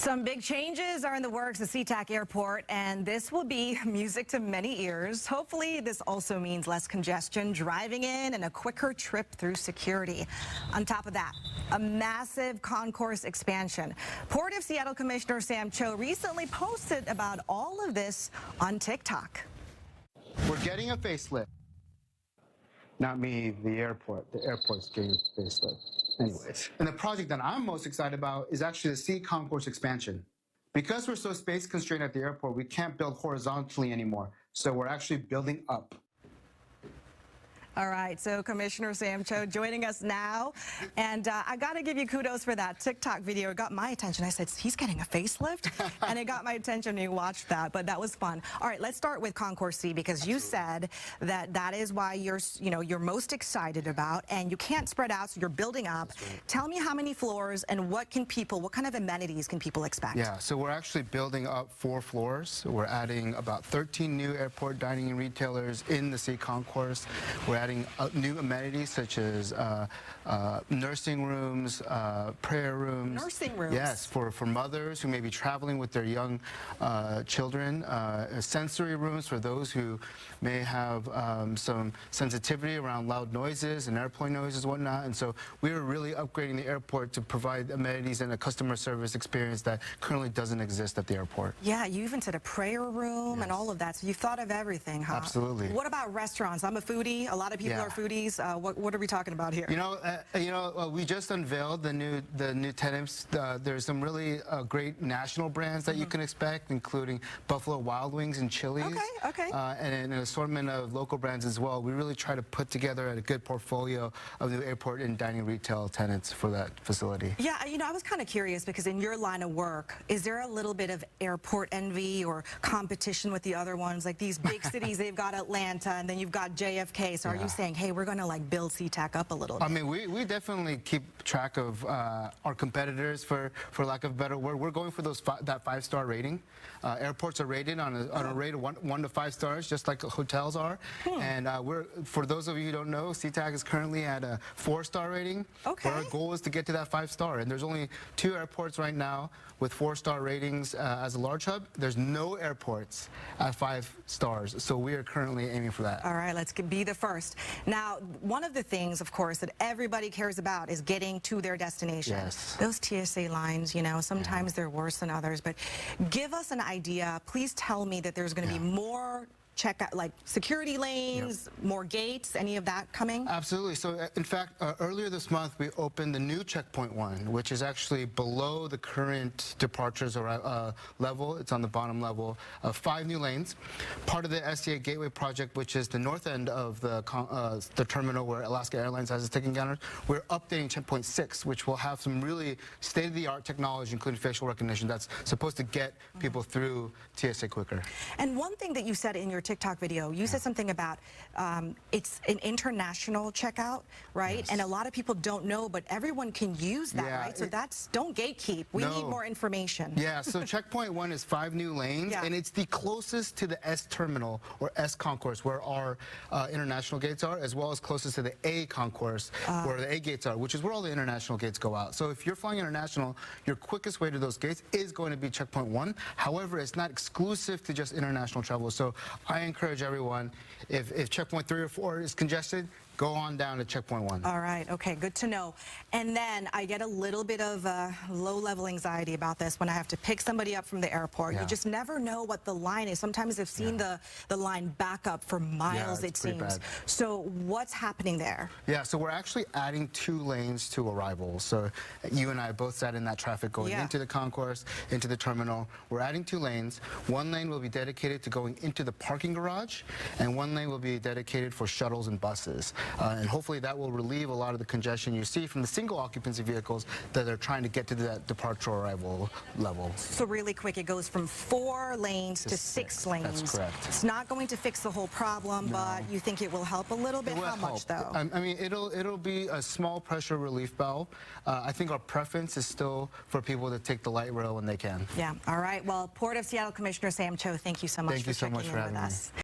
Some big changes are in the works at SeaTac Airport, and this will be music to many ears. Hopefully, this also means less congestion driving in and a quicker trip through security. On top of that, a massive concourse expansion. Port of Seattle Commissioner Sam Cho recently posted about all of this on TikTok. We're getting a facelift. Not me, the airport. The airport's getting a facelift. Anyways. And the project that I'm most excited about is actually the sea concourse expansion. Because we're so space constrained at the airport, we can't build horizontally anymore. So we're actually building up. All right, so Commissioner Sam Cho joining us now. And I got to give you kudos for that TikTok video. It got my attention. I said, he's getting a facelift? And it got my attention when you watched that, but that was fun. All right, let's start with Concourse C, because you said that that is why you're most excited about, and you can't spread out, so you're building up. Right. Tell me how many floors and what kind of amenities can people expect? Yeah, so we're actually building up 4 floors. We're adding about 13 new airport dining and retailers in the C Concourse. We're adding new amenities such as nursing rooms, prayer rooms. Nursing rooms? Yes, for mothers who may be traveling with their young children. Sensory rooms for those who may have some sensitivity around loud noises and airplane noises and whatnot. And so we are really upgrading the airport to provide amenities and a customer service experience that currently doesn't exist at the airport. Yeah, you even said a prayer room. Yes. And all of that. So you've thought of everything, huh? Absolutely. What about restaurants? I'm a foodie. A lot of people are foodies. What are we talking about here? We just unveiled the new tenants. There's some really great national brands that you can expect, including Buffalo Wild Wings and Chili's. Okay. And an assortment of local brands as well. We really try to put together a good portfolio of new airport and dining retail tenants for that facility. Yeah, I was kind of curious because in your line of work, is there a little bit of airport envy or competition with the other ones? Like these big cities, they've got Atlanta, and then you've got JFK. So are you saying, hey, we're going to like build SeaTac up a little bit? I mean, we definitely keep track of our competitors, for lack of a better word. We're going for that 5-star rating. Airports are rated on a rate of 1 to 5 stars, just like hotels are. And for those of you who don't know, SeaTac is currently at a 4-star rating. Okay. Our goal is to get to that 5-star. And there's only 2 airports right now with 4-star ratings as a large hub. There's no airports at 5 stars. So we are currently aiming for that. All right, let's be the first. Now, one of the things, of course, that everybody cares about is getting to their destination. Yes. Those TSA lines, sometimes they're worse than others. But give us an idea. Please tell me that there's going to be more checkout, like security lanes, more gates, any of that coming? Absolutely. So in fact, earlier this month, we opened the new Checkpoint 1, which is actually below the current departures level. It's on the bottom level of 5 new lanes. Part of the SCA Gateway project, which is the north end of the terminal where Alaska Airlines has its ticketing counters. We're updating Checkpoint 6, which will have some really state-of-the-art technology, including facial recognition, that's supposed to get people through TSA quicker. And one thing that you said in your TikTok video, you said something about it's an international checkout, right? Yes. And a lot of people don't know, but everyone can use that, right? So don't gatekeep. We need more information. Yeah, so Checkpoint 1 is 5 new lanes, and it's the closest to the S terminal or S concourse where our international gates are, as well as closest to the A concourse where the A gates are, which is where all the international gates go out. So if you're flying international, your quickest way to those gates is going to be Checkpoint 1. However, it's not exclusive to just international travel. So I encourage everyone, if Checkpoint 3 or 4 is congested, go on down to Checkpoint 1. All right. Okay. Good to know. And then I get a little bit of low-level anxiety about this when I have to pick somebody up from the airport. You just never know what the line is. Sometimes I've seen the line back up for miles, it seems. Bad. So what's happening there? Yeah, so we're actually adding 2 lanes to arrivals. So you and I both sat in that traffic going into the concourse, into the terminal. We're adding 2 lanes. 1 lane will be dedicated to going into the parking garage, and 1 lane will be dedicated for shuttles and buses. And hopefully that will relieve a lot of the congestion you see from the single occupancy vehicles that are trying to get to that departure arrival level. So really quick, it goes from 4 lanes to 6 lanes. That's correct. It's not going to fix the whole problem, but you think it will help a little bit? How much though? I mean, it'll be a small pressure relief valve. I think our preference is still for people to take the light rail when they can. Yeah. All right. Well, Port of Seattle Commissioner Sam Cho, thank you so much for checking in with us.